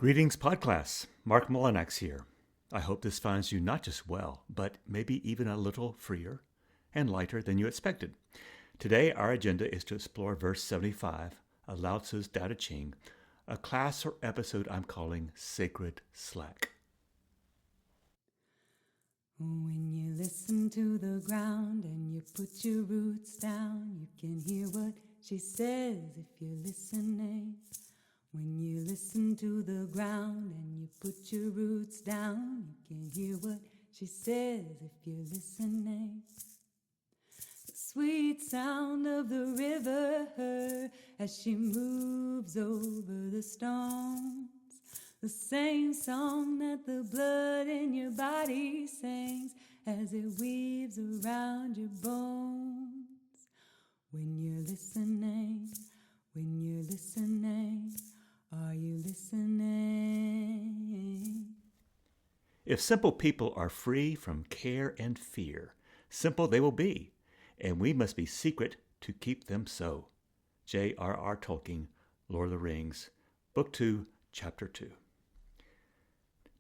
Greetings, Podclass. Mark Molinax here. I hope this finds you not just well, but maybe even a little freer and lighter than you expected. Today, our agenda is to explore verse 75 of Lao Tzu's Tao Te Ching, a class or episode I'm calling Sacred Slack. When you listen to the ground and you put your roots down, you can hear what she says if you're listening. When you listen to the ground and you put your roots down, you can hear what she says if you're listening. The sweet sound of the river as she moves over the stones. The same song that the blood in your body sings as it weaves around your bones. When you're listening, are you listening? If simple people are free from care and fear, simple they will be, and we must be secret to keep them so. J.R.R. Tolkien, Lord of the Rings, Book 2, Chapter 2.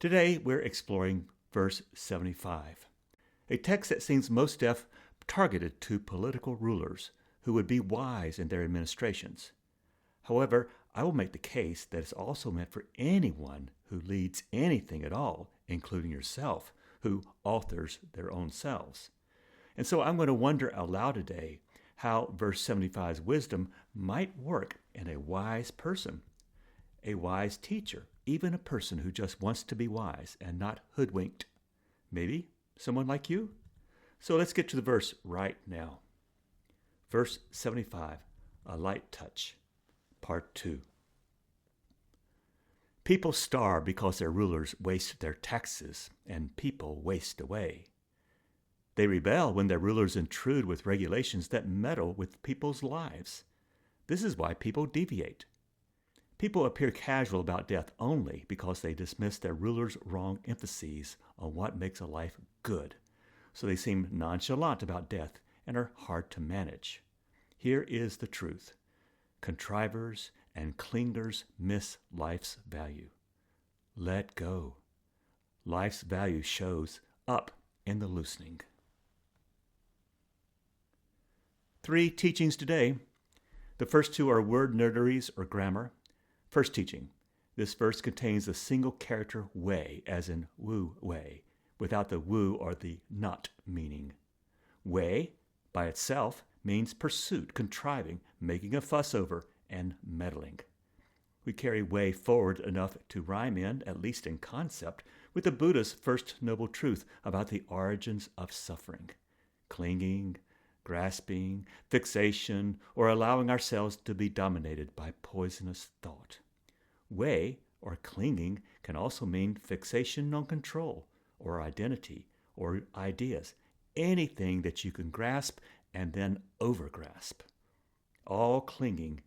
Today we're exploring verse 75, a text that seems most targeted to political rulers who would be wise in their administrations. However, I will make the case that it's also meant for anyone who leads anything at all, including yourself, who authors their own selves. And so I'm going to wonder aloud today how verse 75's wisdom might work in a wise person, a wise teacher, even a person who just wants to be wise and not hoodwinked. Maybe someone like you? So let's get to the verse right now. Verse 75, a light touch. Part 2. People starve because their rulers waste their taxes, and people waste away. They rebel when their rulers intrude with regulations that meddle with people's lives. This is why people deviate. People appear casual about death only because they dismiss their rulers' wrong emphases on what makes a life good. So they seem nonchalant about death and are hard to manage. Here is the truth. Contrivers and clingers miss life's value. Let go. Life's value shows up in the loosening. 3 teachings today. The first 2 are word nerderies or grammar. First teaching. This verse contains a single character way, as in wu way, without the wu or the not meaning. Way, by itself, means pursuit, contriving, making a fuss over, and meddling. We carry way forward enough to rhyme in, at least in concept, with the Buddha's first noble truth about the origins of suffering. Clinging, grasping, fixation, or allowing ourselves to be dominated by poisonous thought. Way, or clinging, can also mean fixation on control, or identity, or ideas, anything that you can grasp and then overgrasp. All clinging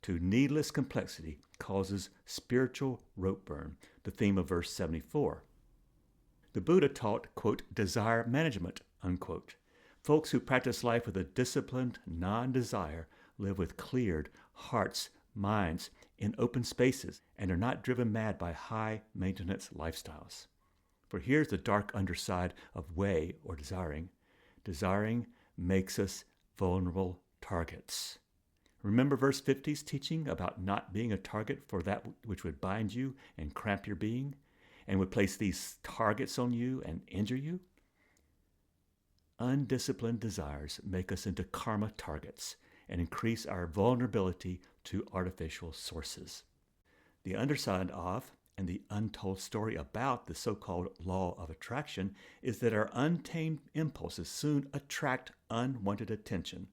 to needless complexity causes spiritual rope burn, the theme of verse 74. The Buddha taught, quote, desire management, unquote. Folks who practice life with a disciplined non-desire live with cleared hearts, minds, in open spaces, and are not driven mad by high-maintenance lifestyles. For here's the dark underside of way or desiring. Desiring makes us vulnerable targets. Remember verse 50's teaching about not being a target for that which would bind you and cramp your being, and would place these targets on you and injure you? Undisciplined desires make us into karma targets and increase our vulnerability to artificial sources. The underside of, and the untold story about the so-called law of attraction is that our untamed impulses soon attract unwanted attention.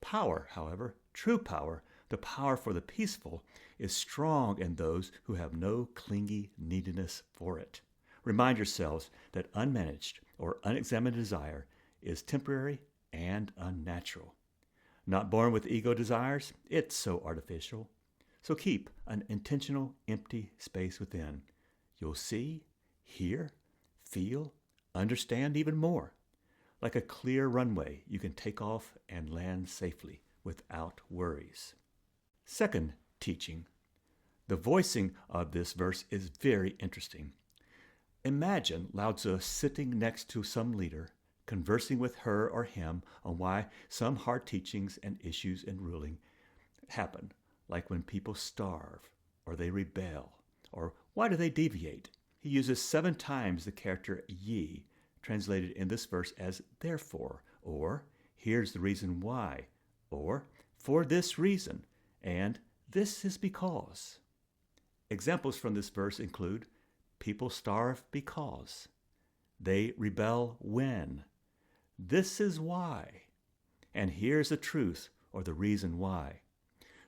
Power, however, true power, the power for the peaceful, is strong in those who have no clingy neediness for it. Remind yourselves that unmanaged or unexamined desire is temporary and unnatural. Not born with ego desires, it's so artificial. So keep an intentional, empty space within. You'll see, hear, feel, understand even more. Like a clear runway, you can take off and land safely without worries. Second teaching. The voicing of this verse is very interesting. Imagine Lao Tzu sitting next to some leader, conversing with her or him on why some hard teachings and issues in ruling happen, like when people starve, or they rebel, or why do they deviate? He uses 7 times the character ye, translated in this verse as therefore, or here's the reason why, or for this reason, and this is because. Examples from this verse include people starve because, they rebel when, this is why, and here's the truth or the reason why.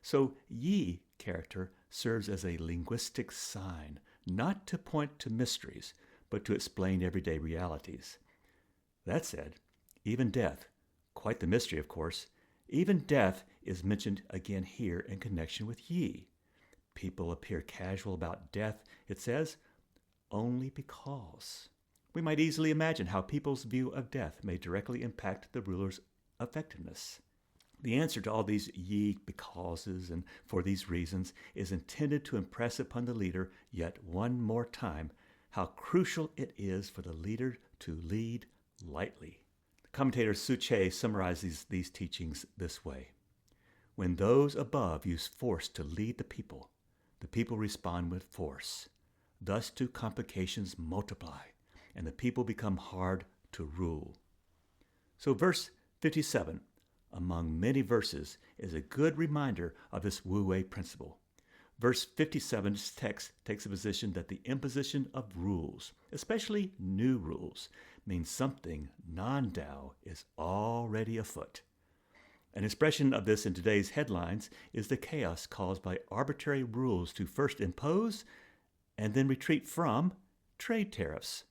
So ye character serves as a linguistic sign, not to point to mysteries, but to explain everyday realities. That said, even death, quite the mystery of course, even death is mentioned again here in connection with ye. People appear casual about death, it says, only because. We might easily imagine how people's view of death may directly impact the ruler's effectiveness. The answer to all these ye becauses and for these reasons is intended to impress upon the leader yet one more time how crucial it is for the leader to lead lightly. The commentator Tzu summarizes these teachings this way. When those above use force to lead the people respond with force. Thus do complications multiply, and the people become hard to rule. So verse 57, among many verses, is a good reminder of this wu-wei principle. Verse 57's text takes a position that the imposition of rules, especially new rules, means something non-Tao is already afoot. An expression of this in today's headlines is the chaos caused by arbitrary rules to first impose and then retreat from trade tariffs.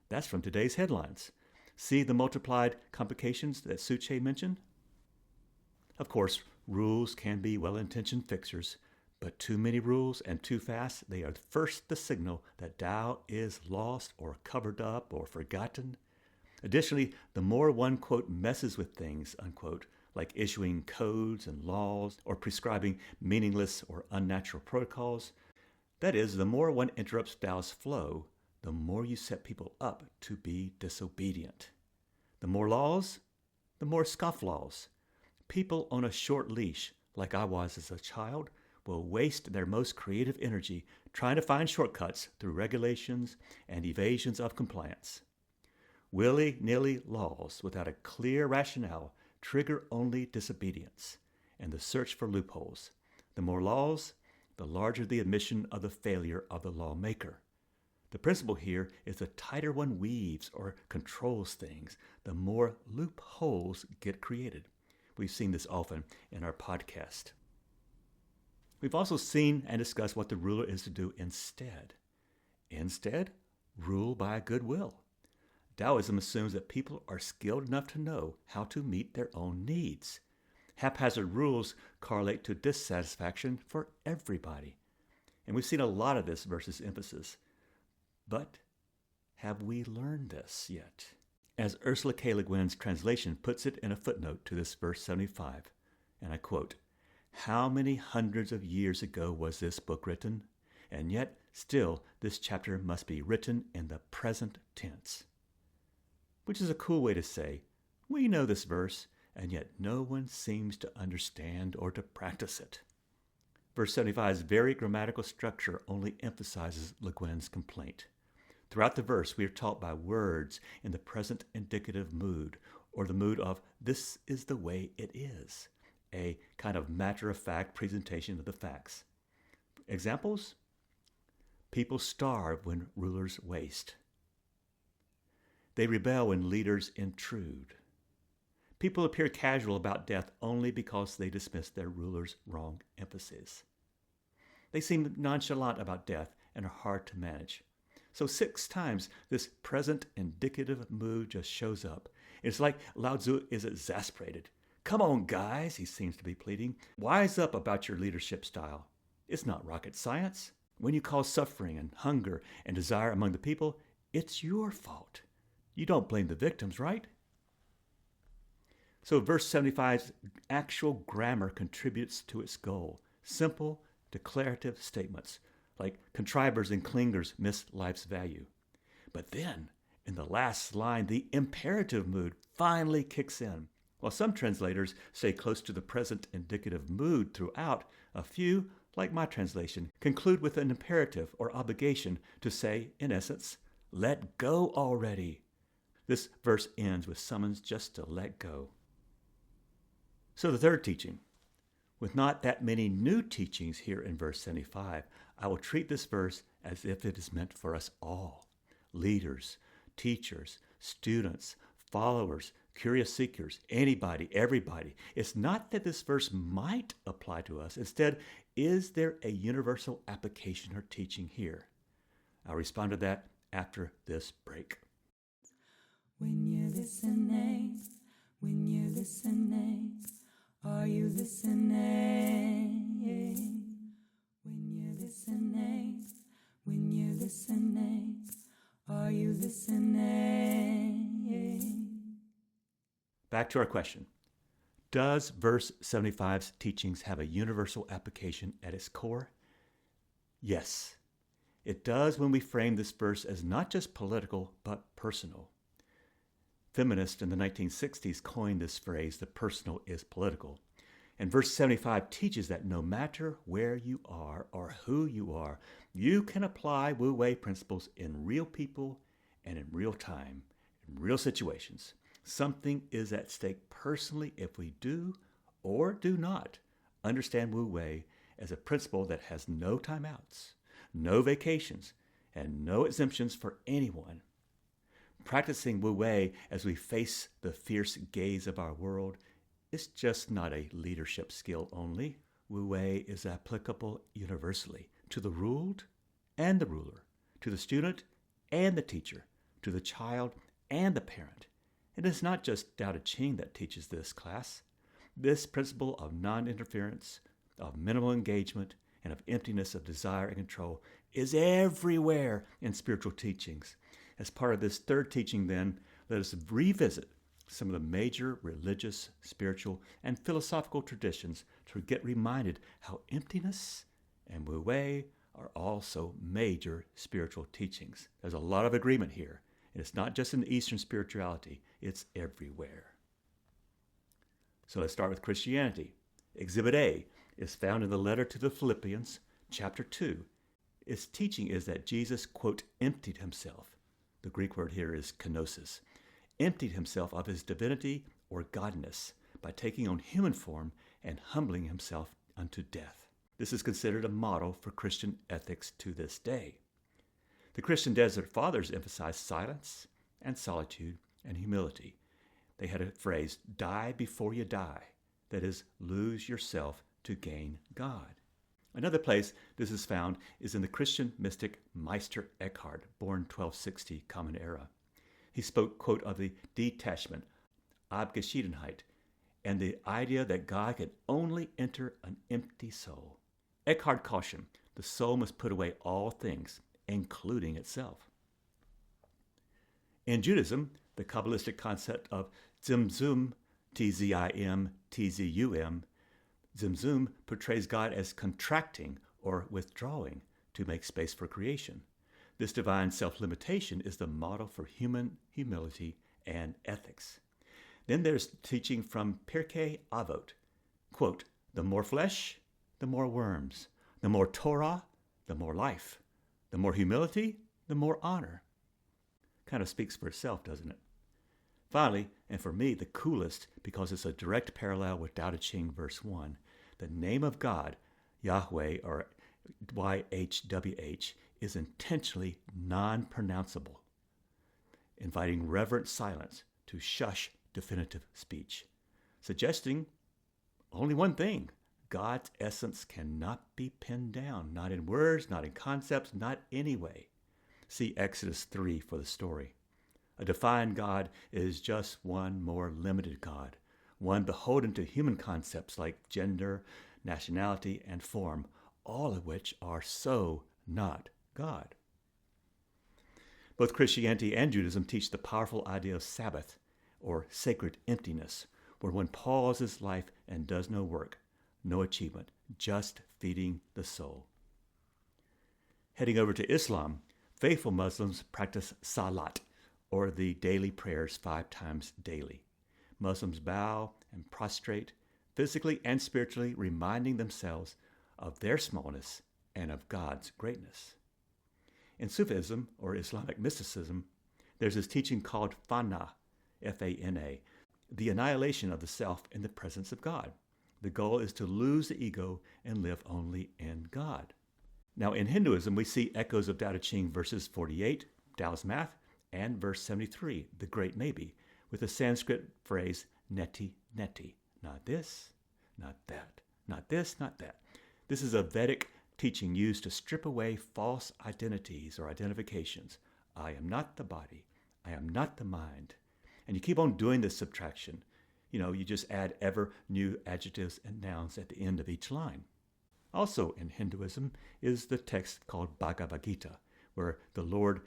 That's from today's headlines. See the multiplied complications that Tzu mentioned? Of course, rules can be well-intentioned fixers, but too many rules and too fast, they are first the signal that Tao is lost or covered up or forgotten. Additionally, the more one, quote, messes with things, unquote, like issuing codes and laws or prescribing meaningless or unnatural protocols, that is, the more one interrupts Tao's flow, the more you set people up to be disobedient. The more laws, the more scofflaws. People on a short leash, like I was as a child, will waste their most creative energy trying to find shortcuts through regulations and evasions of compliance. Willy-nilly laws without a clear rationale trigger only disobedience and the search for loopholes. The more laws, the larger the admission of the failure of the lawmaker. The principle here is the tighter one weaves or controls things, the more loopholes get created. We've seen this often in our podcast. We've also seen and discussed what the ruler is to do instead. Instead, rule by goodwill. Taoism assumes that people are skilled enough to know how to meet their own needs. Haphazard rules correlate to dissatisfaction for everybody. And we've seen a lot of this versus emphasis. But have we learned this yet? As Ursula K. Le Guin's translation puts it in a footnote to this verse 75, and I quote, "How many hundreds of years ago was this book written? And yet, still, this chapter must be written in the present tense." Which is a cool way to say, we know this verse, and yet no one seems to understand or to practice it. Verse 75's very grammatical structure only emphasizes Le Guin's complaint. Throughout the verse, we are taught by words in the present indicative mood, or the mood of this is the way it is, a kind of matter-of-fact presentation of the facts. Examples? People starve when rulers waste. They rebel when leaders intrude. People appear casual about death only because they dismiss their ruler's wrong emphasis. They seem nonchalant about death and are hard to manage. So 6 times this present indicative mood just shows up. It's like Lao Tzu is exasperated. Come on, guys, he seems to be pleading. Wise up about your leadership style. It's not rocket science. When you cause suffering and hunger and desire among the people, it's your fault. You don't blame the victims, right? So verse 75's actual grammar contributes to its goal. Simple, declarative statements, like contrivers and clingers miss life's value. But then, in the last line, the imperative mood finally kicks in. While some translators stay close to the present indicative mood throughout, a few, like my translation, conclude with an imperative or obligation to say, in essence, let go already. This verse ends with summons just to let go. So the third teaching. With not that many new teachings here in verse 75, I will treat this verse as if it is meant for us all. Leaders, teachers, students, followers, curious seekers, anybody, everybody. It's not that this verse might apply to us. Instead, is there a universal application or teaching here? I'll respond to that after this break. When you're listening, are you listening? When you're listening, are you listening? Back to our question. Does verse 75's teachings have a universal application at its core? Yes. It does when we frame this verse as not just political, but personal. Feminists in the 1960s coined this phrase, the personal is political. And verse 75 teaches that no matter where you are or who you are, you can apply Wu Wei principles in real people and in real time, in real situations. Something is at stake personally if we do or do not understand Wu Wei as a principle that has no timeouts, no vacations, and no exemptions for anyone. Practicing Wu Wei as we face the fierce gaze of our world is just not a leadership skill only. Wu Wei is applicable universally to the ruled and the ruler, to the student and the teacher, to the child and the parent. It is not just Tao Te Ching that teaches this class. This principle of non-interference, of minimal engagement, and of emptiness of desire and control is everywhere in spiritual teachings. As part of this third teaching, then, let us revisit some of the major religious, spiritual, and philosophical traditions to get reminded how emptiness and Wu Wei are also major spiritual teachings. There's a lot of agreement here. And it's not just in Eastern spirituality, it's everywhere. So let's start with Christianity. Exhibit A is found in the letter to the Philippians, chapter 2. Its teaching is that Jesus, quote, emptied himself. The Greek word here is kenosis. Emptied himself of his divinity or godness by taking on human form and humbling himself unto death. This is considered a model for Christian ethics to this day. The Christian Desert Fathers emphasized silence and solitude and humility. They had a phrase, die before you die. That is, lose yourself to gain God. Another place this is found is in the Christian mystic Meister Eckhart, born 1260 Common Era. He spoke, quote, of the detachment, Abgeschiedenheit, and the idea that God can only enter an empty soul. Eckhart cautioned, the soul must put away all things, including itself. In Judaism, the Kabbalistic concept of Tzimtzum, Tzim, Tzum, Tzimtzum portrays God as contracting or withdrawing to make space for creation. This divine self-limitation is the model for human humility and ethics. Then there's teaching from Pirkei Avot, quote, the more flesh, the more worms, the more Torah, the more life. The more humility, the more honor. Kind of speaks for itself, doesn't it? Finally, and for me, the coolest, because it's a direct parallel with Tao Te Ching verse 1, the name of God, Yahweh, or YHWH, is intentionally non-pronounceable, inviting reverent silence to shush definitive speech, suggesting only one thing. God's essence cannot be pinned down, not in words, not in concepts, not any way. See Exodus 3 for the story. A defined God is just one more limited God, one beholden to human concepts like gender, nationality, and form, all of which are so not God. Both Christianity and Judaism teach the powerful idea of Sabbath, or sacred emptiness, where one pauses life and does no work, no achievement, just feeding the soul. Heading over to Islam, faithful Muslims practice salat, or the daily prayers 5 times daily. Muslims bow and prostrate, physically and spiritually reminding themselves of their smallness and of God's greatness. In Sufism, or Islamic mysticism, there's this teaching called fana, F-A-N-A, the annihilation of the self in the presence of God. The goal is to lose the ego and live only in God. Now, in Hinduism, we see echoes of Tao Te Ching verses 48, Tao's math, and verse 73, the great maybe, with the Sanskrit phrase neti, neti, not this, not that, not this, not that. This is a Vedic teaching used to strip away false identities or identifications. I am not the body. I am not the mind. And you keep on doing this subtraction. You just add ever new adjectives and nouns at the end of each line. Also in Hinduism is the text called Bhagavad Gita, where the Lord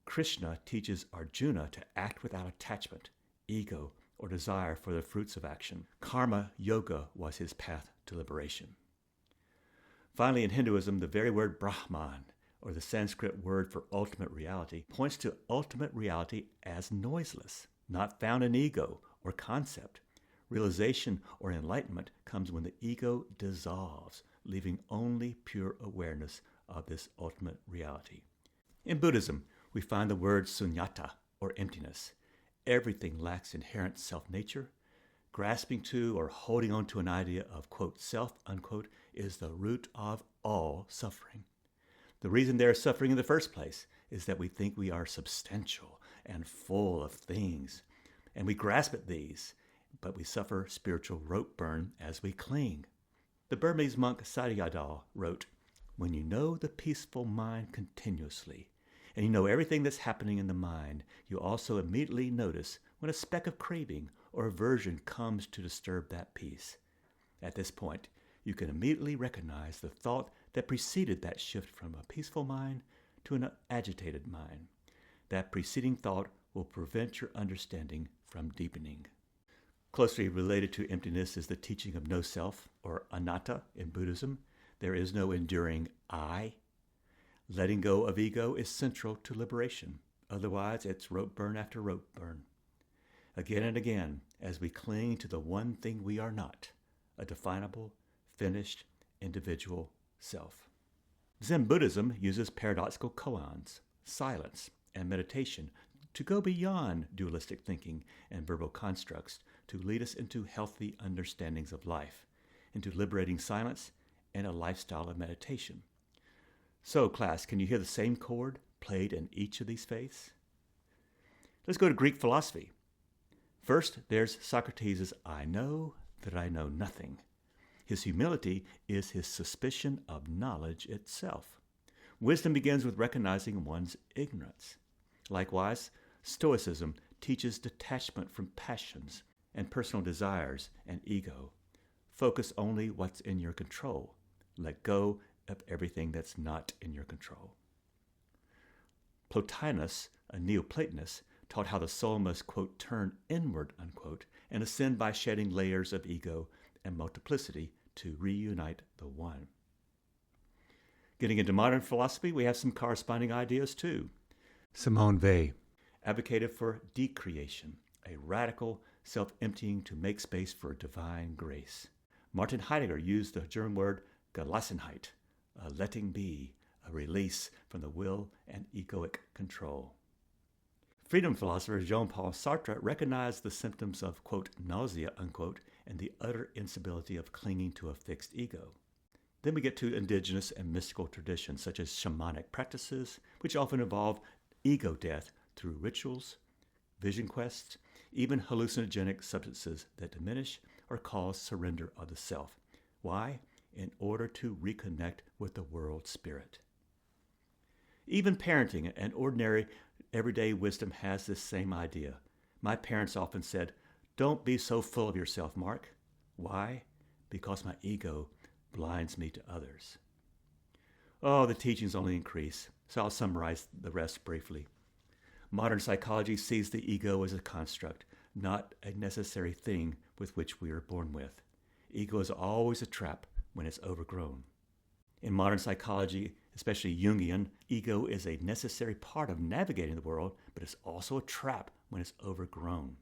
Krishna teaches Arjuna to act without attachment, ego, or desire for the fruits of action. Karma yoga was his path to liberation. Finally, in Hinduism, the very word Brahman, or the Sanskrit word for ultimate reality, points to ultimate reality as noiseless, not found in ego or concept. Realization or enlightenment comes when the ego dissolves, leaving only pure awareness of this ultimate reality. In Buddhism, we find the word sunyata, or emptiness. Everything lacks inherent self-nature. Grasping to or holding on to an idea of, quote, self, unquote, is the root of all suffering. The reason there is suffering in the first place is that we think we are substantial and full of things, and we grasp at these, but we suffer spiritual rope burn as we cling. The Burmese monk Sayadaw wrote, "When you know the peaceful mind continuously, and you know everything that's happening in the mind, you also immediately notice when a speck of craving or aversion comes to disturb that peace. At this point, you can immediately recognize the thought that preceded that shift from a peaceful mind to an agitated mind. That preceding thought will prevent your understanding from deepening." Closely related to emptiness is the teaching of no self, or anatta in Buddhism. There is no enduring I. Letting go of ego is central to liberation. Otherwise, it's rope burn after rope burn. Again and again, as we cling to the one thing we are not, a definable, finished, individual self. Zen Buddhism uses paradoxical koans, silence, and meditation to go beyond dualistic thinking and verbal constructs to lead us into healthy understandings of life, into liberating silence and a lifestyle of meditation. So, class, can you hear the same chord played in each of these faiths? Let's go to Greek philosophy. First, there's Socrates' I know that I know nothing. His humility is his suspicion of knowledge itself. Wisdom begins with recognizing one's ignorance. Likewise, Stoicism teaches detachment from passions and personal desires and ego. Focus only what's in your control. Let go of everything that's not in your control. Plotinus, a Neoplatonist, taught how the soul must, quote, turn inward, unquote, and ascend by shedding layers of ego and multiplicity to reunite the one. Getting into modern philosophy, we have some corresponding ideas too. Simone Weil advocated for decreation, a radical self-emptying to make space for divine grace. Martin Heidegger used the German word Gelassenheit, a letting be, a release from the will and egoic control. Freedom philosopher Jean-Paul Sartre recognized the symptoms of, quote, nausea, unquote, and the utter instability of clinging to a fixed ego. Then we get to indigenous and mystical traditions such as shamanic practices, which often involve ego death through rituals, vision quests, even hallucinogenic substances that diminish or cause surrender of the self. Why? In order to reconnect with the world spirit. Even parenting and ordinary everyday wisdom has this same idea. My parents often said, "Don't be so full of yourself, Mark." Why? Because my ego blinds me to others. Oh, the teachings only increase, so I'll summarize the rest briefly. Modern psychology sees the ego as a construct, not a necessary thing with which we are born with. Ego is always a trap, when it's overgrown. In modern psychology, especially Jungian, ego is a necessary part of navigating the world, but it's also a trap when it's overgrown.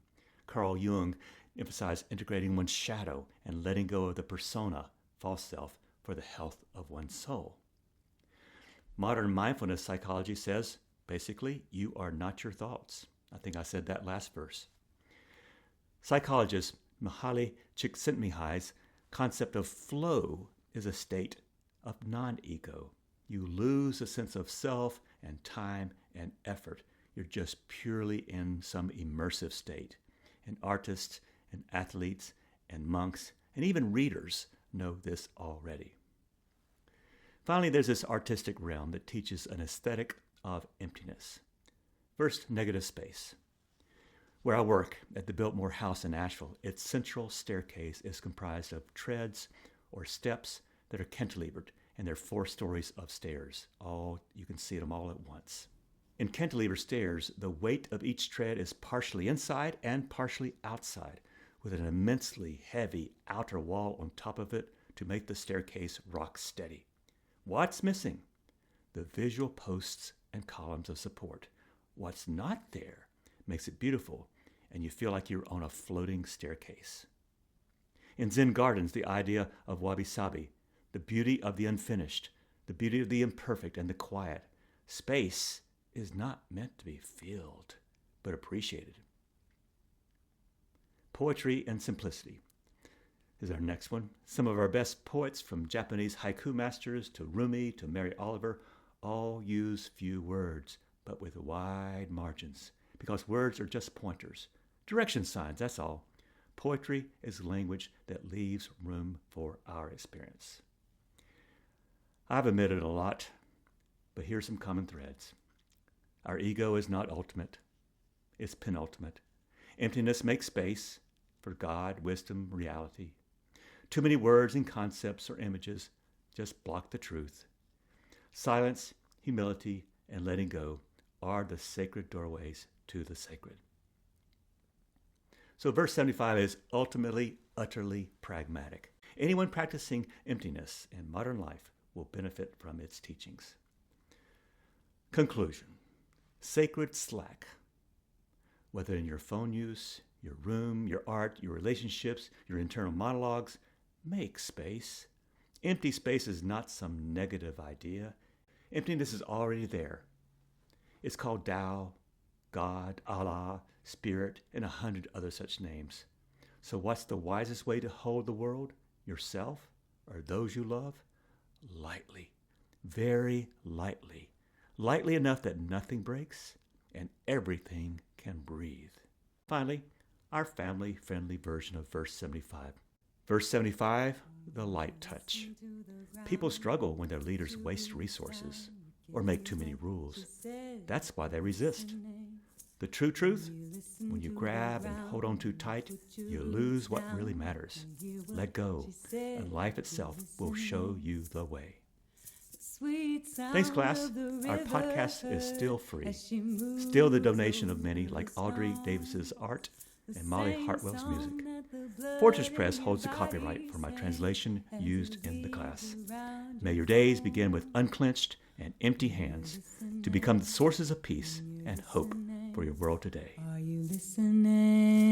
Carl Jung emphasized integrating one's shadow and letting go of the persona, false self, for the health of one's soul. Modern mindfulness psychology says, basically, you are not your thoughts. I think I said that last verse. Psychologist Mihaly Csikszentmihalyi's concept of flow is a state of non-ego. You lose a sense of self and time and effort. You're just purely in some immersive state. And artists and athletes and monks and even readers know this already. Finally, there's this artistic realm that teaches an aesthetic of emptiness. First, negative space. Where I work at the Biltmore House in Asheville, its central staircase is comprised of treads or steps that are cantilevered, and there are 4 stories of stairs. You can see them all at once. In cantilever stairs, the weight of each tread is partially inside and partially outside, with an immensely heavy outer wall on top of it to make the staircase rock steady. What's missing? The visual posts and columns of support. What's not there makes it beautiful, and you feel like you're on a floating staircase. In Zen gardens, the idea of wabi-sabi, the beauty of the unfinished, the beauty of the imperfect and the quiet. Space is not meant to be filled, but appreciated. Poetry and simplicity is our next one. Some of our best poets, from Japanese haiku masters to Rumi to Mary Oliver, all use few words, but with wide margins, because words are just pointers, direction signs, that's all. Poetry is language that leaves room for our experience. I've admitted a lot, but here's some common threads. Our ego is not ultimate, it's penultimate. Emptiness makes space for God, wisdom, reality. Too many words and concepts or images just block the truth. Silence, humility, and letting go are the sacred doorways to the sacred. So verse 75 is ultimately, utterly pragmatic. Anyone practicing emptiness in modern life will benefit from its teachings. Conclusion. Sacred slack. Whether in your phone use, your room, your art, your relationships, your internal monologues, make space. Empty space is not some negative idea. Emptiness is already there. It's called Tao, God, Allah, Spirit, and 100 other such names. So what's the wisest way to hold the world, yourself, or those you love? Lightly, very lightly. Lightly enough that nothing breaks and everything can breathe. Finally, our family-friendly version of verse 75. Verse 75, the light touch. People struggle when their leaders waste resources or make too many rules. That's why they resist. The true truth, when you grab and hold on too tight, you lose what really matters. Let go, and life itself will show you the way. Thanks, class. Our podcast is still free. Still the donation of many, like Audrey Davis's art and Molly Hartwell's music. Fortress Press holds the copyright for my translation used in the class. May your days begin with unclenched and empty hands to become the sources of peace and hope for your world today. Are you listening?